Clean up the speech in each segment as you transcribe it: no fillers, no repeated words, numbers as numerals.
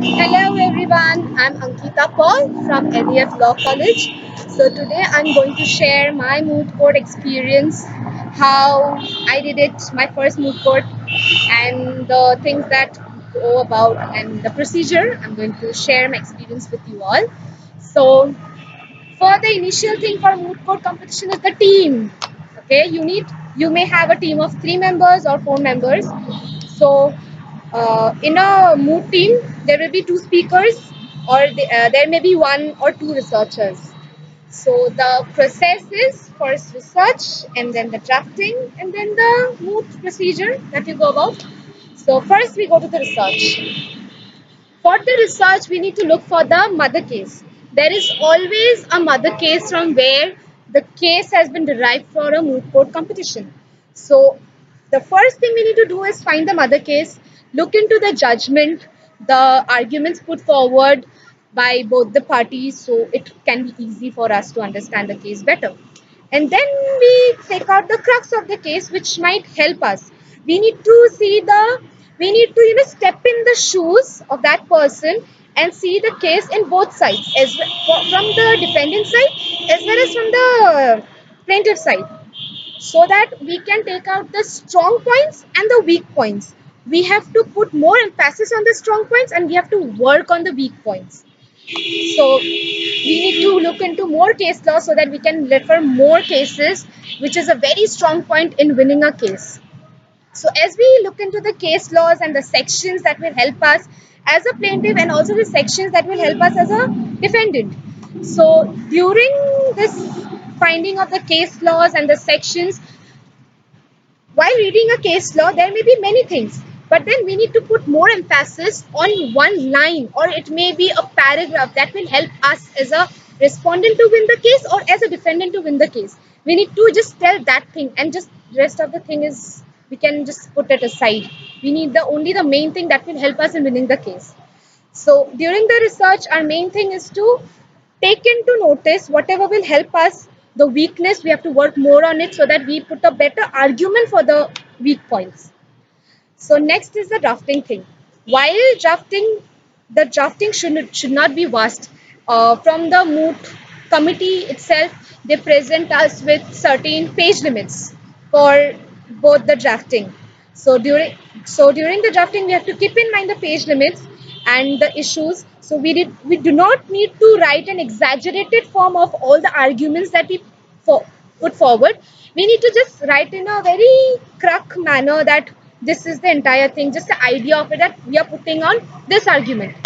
Hello everyone, I'm Ankita Paul from LEF Law College. So today I'm going to share my moot court experience, how I did it, my first moot court, and the things that go about and the procedure. I'm going to share my experience with you all. So for the initial thing for moot court competition is the team. Okay, you may have a team of 3 members or 4 members. So in a moot team, there will be two speakers, or there may be one or two researchers. So the process is first research, and then the drafting, and then the moot procedure that you go about. So first we go to the research. For the research, we need to look for the mother case. There is always a mother case from where the case has been derived for a moot court competition. So, the first thing we need to do is find the mother case, look into the judgment, the arguments put forward by both the parties, so it can be easy for us to understand the case better. And then we take out the crux of the case, which might help us. We need to see the we need to step in the shoes of that person and see the case in both sides, from the defendant side as well as from the plaintiff side, so that we can take out the strong points and the weak points. We have to put more emphasis on the strong points and we have to work on the weak points. So we need to look into more case law so that we can refer more cases, which is a very strong point in winning a case. So as we look into the case laws and the sections that will help us as a plaintiff, and also the sections that will help us as a defendant. So during this finding of the case laws and the sections, while reading a case law, there may be many things, but then we need to put more emphasis on one line, or it may be a paragraph that will help us as a respondent to win the case or as a defendant to win the case. We need to just tell that thing, and just rest of the thing is we can just put it aside. We need the only the main thing that will help us in winning the case. So during the research, our main thing is to take into notice whatever will help us. The weakness, we have to work more on it so that we put a better argument for the weak points. So next is the drafting thing. While drafting, the drafting should not be vast. From the moot committee itself, they present us with certain page limits for both the drafting. So during the drafting, we have to keep in mind the page limits and the issues. So we do not need to write an exaggerated form of all the arguments that we put forward. We need to just write in a very cruck manner that this is the entire thing, just the idea of it, that we are putting on this argument,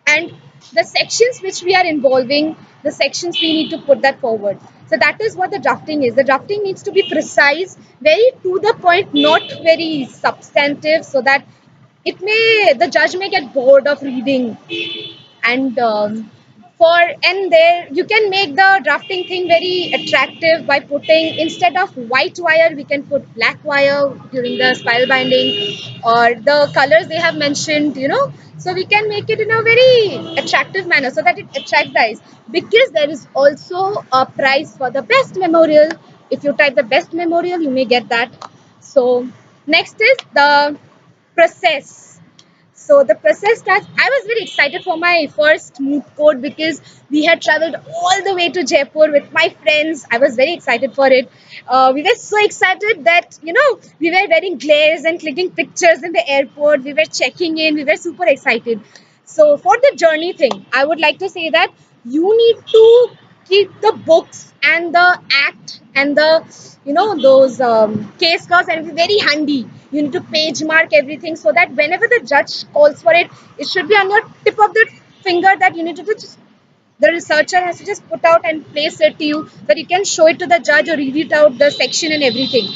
and the sections which we are involving, the sections we need to put that forward. So that is what the drafting is. The drafting needs to be precise, very to the point, not very substantive, so that the judge may get bored of reading. And there you can make the drafting thing very attractive by putting, instead of white wire, we can put black wire during the spiral binding, or the colors they have mentioned, so we can make it in a very attractive manner so that it attracts the eyes, because there is also a prize for the best memorial. If you type the best memorial, you may get that. So next is the process. So the process starts. I was very excited for my first moot court because we had traveled all the way to Jaipur with my friends. I was very excited for it. We were so excited that we were wearing glares and clicking pictures in the airport. We were checking in. We were super excited. So for the journey thing, I would like to say that you need to keep the books and the act and the those case laws and very handy. You need to page mark everything so that whenever the judge calls for it, it should be on your tip of the finger, that you need to just, the researcher has to just put out and place it to you, that you can show it to the judge or read it out the section and everything.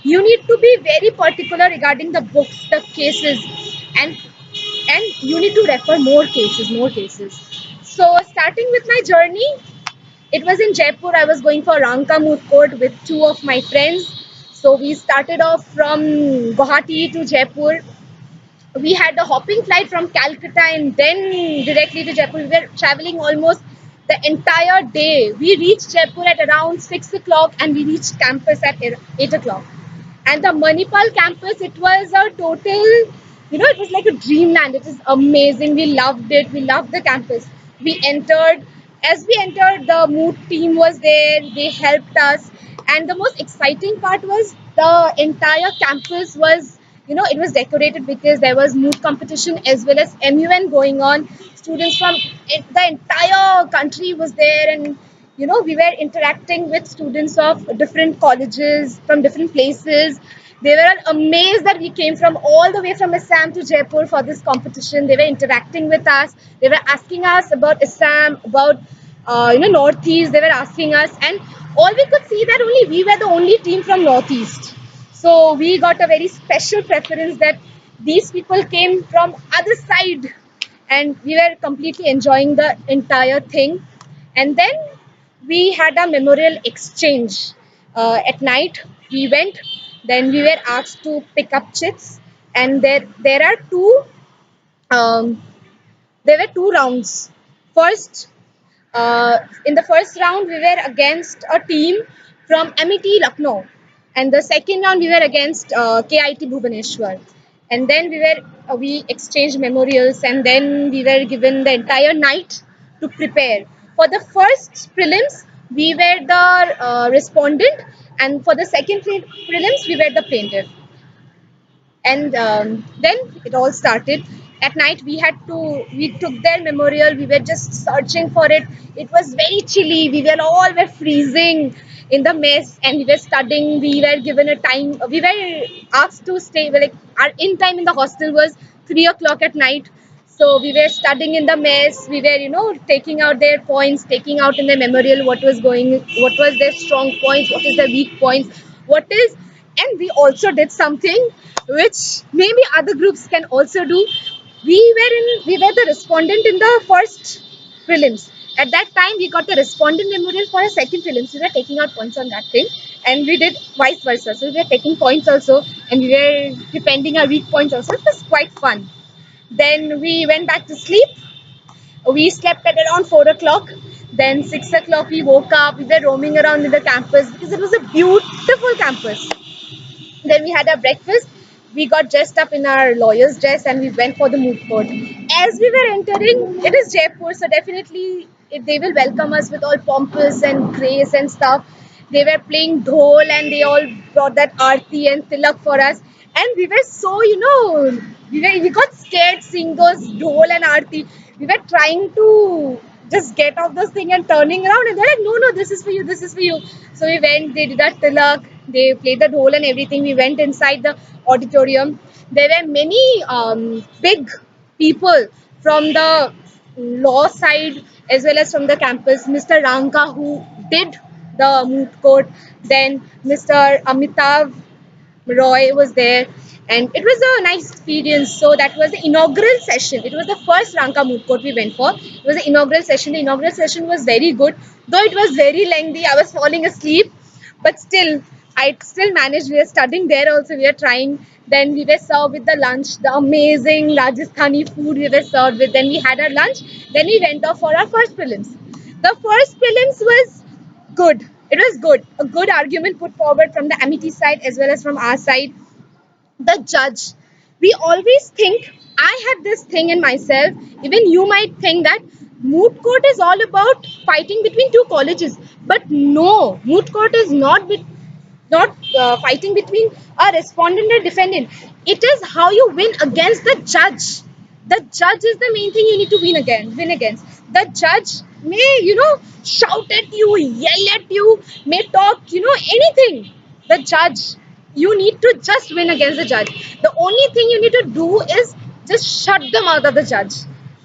You need to be very particular regarding the books, the cases, and you need to refer more cases. So starting with my journey, it was in Jaipur. I was going for Ranka Moot Court with two of my friends. So we started off from Guwahati to Jaipur. We had a hopping flight from Calcutta and then directly to Jaipur. We were traveling almost the entire day. We reached Jaipur at around 6 o'clock and we reached campus at 8 o'clock. And the Manipal campus, it was a total it was like a dreamland. It is amazing. We loved it. We loved the campus. We entered. As we entered, the mood team was there. They helped us, and the most exciting part was the entire campus was, it was decorated because there was mood competition as well as MUN going on. Students from the entire country was there, and we were interacting with students of different colleges from different places. They were amazed that we came from all the way from Assam to Jaipur for this competition. They were interacting with us. They were asking us about Assam, about Northeast. They were asking us, and all we could see that only we were the only team from Northeast. So we got a very special preference that these people came from other side, and we were completely enjoying the entire thing. And then we had a memorial exchange at night. We went, then we were asked to pick up chits, and there are um, there were two rounds. First, in the first round, we were against a team from MET Lucknow, and the second round we were against KIT Bhubaneswar. And then we exchanged memorials, and then we were given the entire night to prepare. For the first prelims, we were the respondent, and for the second prelims, we were the plaintiff. And then it all started. At night we took their memorial. We were just searching for it. It was very chilly. We were freezing in the mess, and we were studying. We were given a time. We were asked to stay, like our in time in the hostel was 3 o'clock at night. So we were studying in the mess. We were, taking out their points, taking out in the memorial what was their strong points, what is their weak points, what is, and we also did something which maybe other groups can also do. We were the respondent in the first prelims. At that time, we got the respondent memorial for a second prelims. We were taking out points on that thing, and we did vice versa. So we were taking points also, and we were defending our weak points also. It was quite fun. Then we went back to sleep. We slept at around 4 o'clock. Then 6 o'clock we woke up. We were roaming around in the campus because it was a beautiful campus. Then we had our breakfast. We got dressed up in our lawyer's dress and we went for the moot court. As we were entering, it is Jaipur, so definitely they will welcome us with all pompous and grace and stuff. They were playing dhol and they all brought that aarti and tilak for us. And we were so, we got scared seeing those dhol and aarti. We were trying to just get off this thing and turning around, and they're like, no, this is for you, this is for you. So we went, they did that tilak, they played the dhol and everything. We went inside the auditorium. There were many big people from the law side as well as from the campus. Mr. Ranka, who did the moot court, then Mr. Amitav Roy was there, and it was a nice experience. So that was the inaugural session. It was the first Ranka Moot Court we went for. It was the inaugural session. The inaugural session was very good, though it was very lengthy. I was falling asleep, but still, I still managed. We were studying there also. We were trying. Then we were served with the lunch, the amazing Rajasthani food we were served with. Then we had our lunch. Then we went off for our first prelims. The first prelims was good. It was good. A good argument put forward from the MET side as well as from our side. The judge. We always think, I have this thing in myself, even you might think that moot court is all about fighting between two colleges. But no, moot court is not fighting between a respondent and defendant. It is how you win against the judge. The judge is the main thing you need to win against. The judge may, shout at you, yell at you, may talk, anything. The judge, you need to just win against the judge. The only thing you need to do is just shut the mouth of the judge.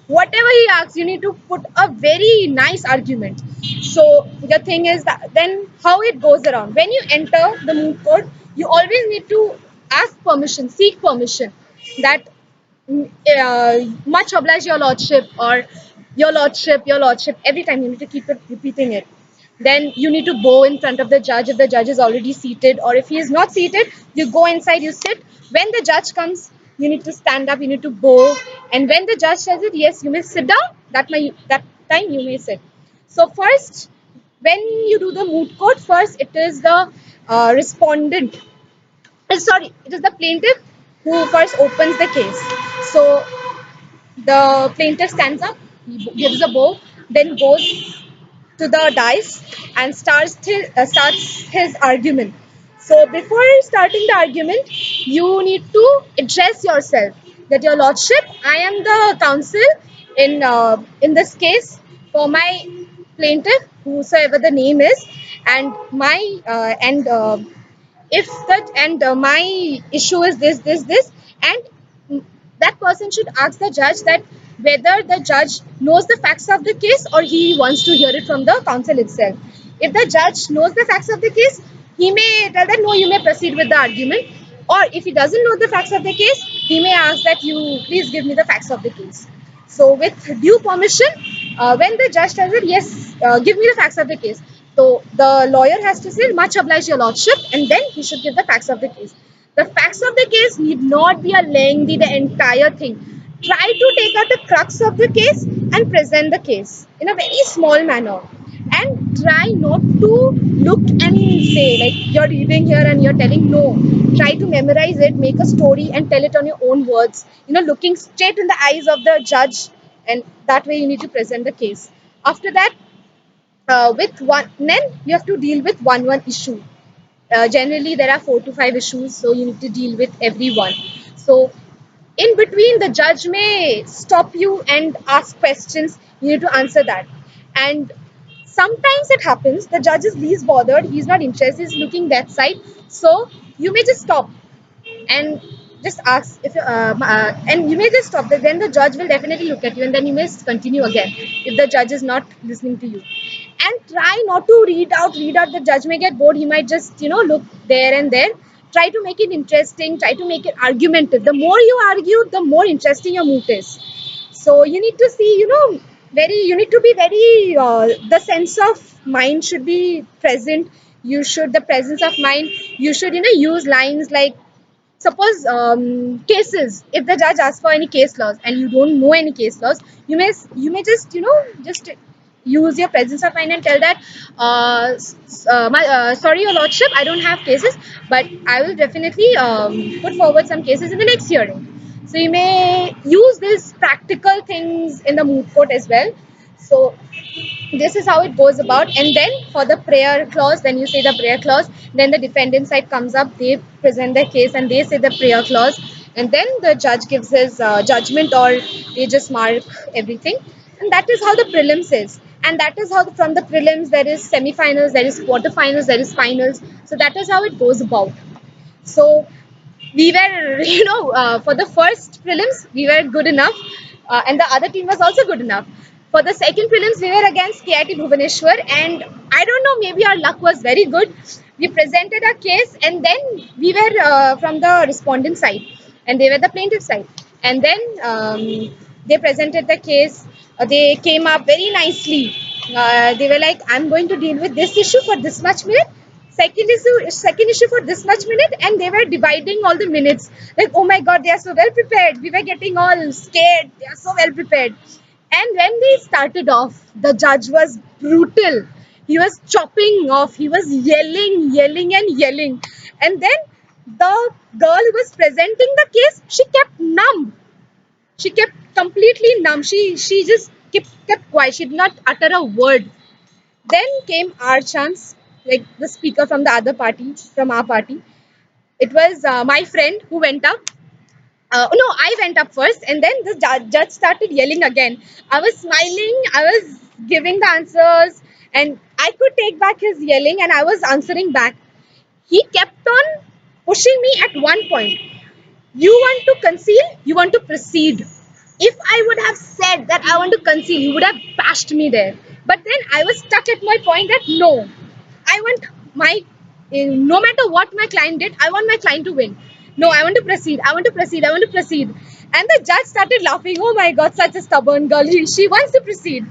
Whatever he asks, you need to put a very nice argument. So the thing is that then how it goes around. When you enter the moot court, you always need to ask permission, seek permission. That much oblige your lordship, or your lordship. Every time you need to keep it repeating it. Then you need to bow in front of the judge if the judge is already seated, or if he is not seated, you go inside, you sit. When the judge comes, you need to stand up, you need to bow, and when the judge says it, yes, you may sit down. That time you may sit. So first, when you do the moot court, first it is the respondent. Sorry, it is the plaintiff who first opens the case. So the plaintiff stands up, he gives a bow, then goes to the dice and starts his argument. So before starting the argument, you need to address yourself that your lordship, I am the counsel in this case for my plaintiff, whosoever the name is, and my and if that and my issue is this, and that person should ask the judge that whether the judge knows the facts of the case or he wants to hear it from the counsel itself. If the judge knows the facts of the case, he may tell that no, you may proceed with the argument, or if he doesn't know the facts of the case, he may ask that you please give me the facts of the case. So, with due permission, when the judge tells it, yes, give me the facts of the case. So, the lawyer has to say, much obliged, your lordship, and then he should give the facts of the case. The facts of the case need not be a lengthy, the entire thing. Try to take out the crux of the case and present the case in a very small manner. And try not to look and say, like, you're reading here and you're telling no. Try to memorize it, make a story, and tell it on your own words. Looking straight in the eyes of the judge, and that way you need to present the case. After that, with one, then you have to deal with one issue. Generally, there are 4 to 5 issues, so you need to deal with every one. So in between, the judge may stop you and ask questions. You need to answer that. And sometimes it happens the judge is least bothered, he's not interested, he's looking that side. So you may just stop and just ask if and you may just stop there. Then the judge will definitely look at you, and then you may continue again if the judge is not listening to you. And try not to read out. The judge may get bored, he might just look there and there. Try to make it interesting, try to make it argumentative. The more you argue, the more interesting your moot is. So you need to see, very, you need to be very, the sense of mind should be present. You should, the presence of mind, you should, use lines like, suppose cases, if the judge asks for any case laws and you don't know any case laws, you may just, just use your presence of mind and tell that sorry, your lordship, I don't have cases, but I will definitely put forward some cases in the next hearing. So you may use these practical things in the moot court as well. So this is how it goes about. And then for the prayer clause, then you say the prayer clause, then the defendant side comes up, they present their case and they say the prayer clause, and then the judge gives his judgment, or they just mark everything. And that is how the prelims is. And that is how from the prelims there is semifinals, there is quarterfinals, there is finals. So that is how it goes about. So we were, for the first prelims, we were good enough, and the other team was also good enough. For the second prelims, we were against KIT Bhubaneswar, and I don't know, maybe our luck was very good. We presented our case, and then we were from the respondent side, and they were the plaintiff side. And then they presented the case. They came up very nicely. They were like, I'm going to deal with this issue for this much minute, second issue for this much minute, and they were dividing all the minutes. Like, oh my god, they are so well prepared. We were getting all scared. They are so well prepared. And when they started off, the judge was brutal. He was chopping off. He was yelling and yelling. And then the girl who was presenting the case, she kept numb. She kept completely numb. She just kept quiet. She did not utter a word. Then came our chance, like the speaker from the other party, from our party. It was my friend who went up. No, I went up first, and then the judge started yelling again. I was smiling, I was giving the answers, and I could take back his yelling, and I was answering back. He kept on pushing me at one point. You want to conceal, you want to proceed. If I would have said that I want to conceal, he would have bashed me there. But then I was stuck at my point that no, I want my, no matter what my client did, I want my client to win. No, I want to proceed, I want to proceed, I want to proceed. And the judge started laughing. Oh my god, such a stubborn girl. She wants to proceed.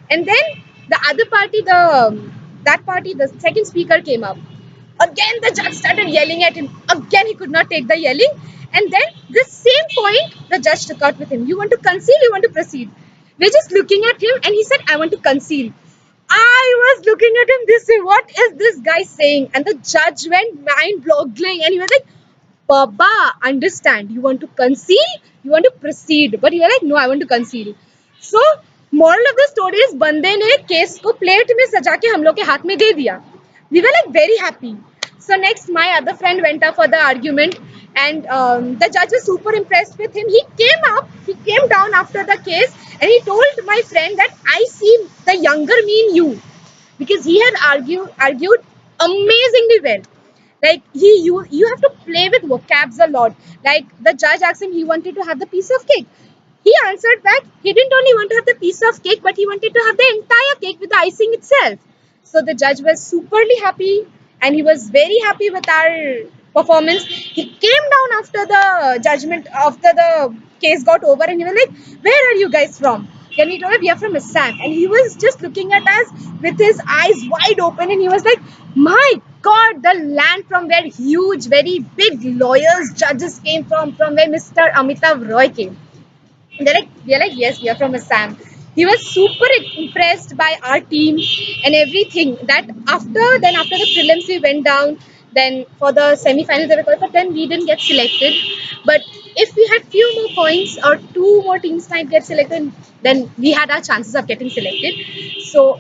And then the other party, that party, the second speaker came up. Again, the judge started yelling at him. Again, he could not take the yelling. And then, the same point, the judge took out with him. You want to conceal, you want to proceed. We're just looking at him, and he said, I want to conceal. I was looking at him this way. What is this guy saying? And the judge went mind boggling, and he was like, Baba, understand, you want to conceal, you want to proceed, but you're like, no, I want to conceal. So moral of the story is बंदे ने case को plate में सजा के हम लोग के हाथ में दे दिया. We were like very happy. So next, my other friend went up for the argument, and the judge was super impressed with him. He came down after the case, and he told my friend that I see the younger me in you, because he had argued amazingly well. Like you have to play with vocabs a lot. Like the judge asked him, he wanted to have the piece of cake. He answered back, he didn't only want to have the piece of cake, but he wanted to have the entire cake with the icing itself. So the judge was superly happy, and he was very happy with our performance. He came down after the judgment, after the case got over, and he was like, "Where are you guys from?" Then we told him, "We are from Assam." And he was just looking at us with his eyes wide open, and he was like, "My God, the land from where huge, very big lawyers, judges came from where Mr. Amitav Roy came." They're like, yes, we are from Assam. He was super impressed by our team and everything. That after the prelims we went down, then for the semi-finals they were called, but then we didn't get selected. But if we had few more points or two more teams might get selected, then we had our chances of getting selected. So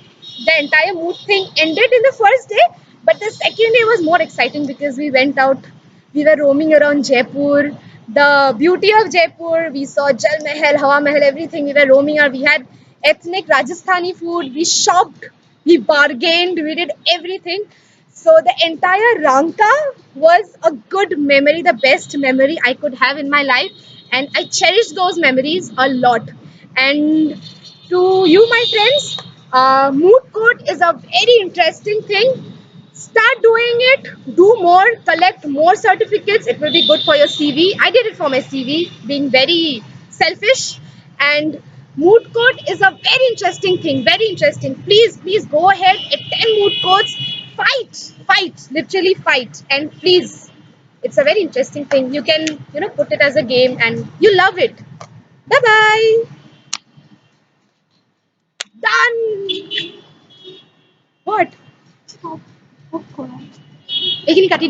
the entire mood thing ended in the first day, but the second day was more exciting because we went out, we were roaming around Jaipur, the beauty of Jaipur. We saw Jal Mahal, Hawa Mahal, everything. We were roaming around. We had ethnic Rajasthani food. We shopped, we bargained, we did everything. So the entire Ranka was a good memory, the best memory I could have in my life, and I cherish those memories a lot. And to you, my friends, mood court is a very interesting thing. Start doing it, do more, collect more certificates. It will be good for your CV. I did it for my CV, being very selfish. And mood court is a very interesting thing, very interesting. Please go ahead, attend mood courts, fight, literally fight. And please, it's a very interesting thing. You can, put it as a game and you love it. Bye bye. Done. What? এইখিনি কাটি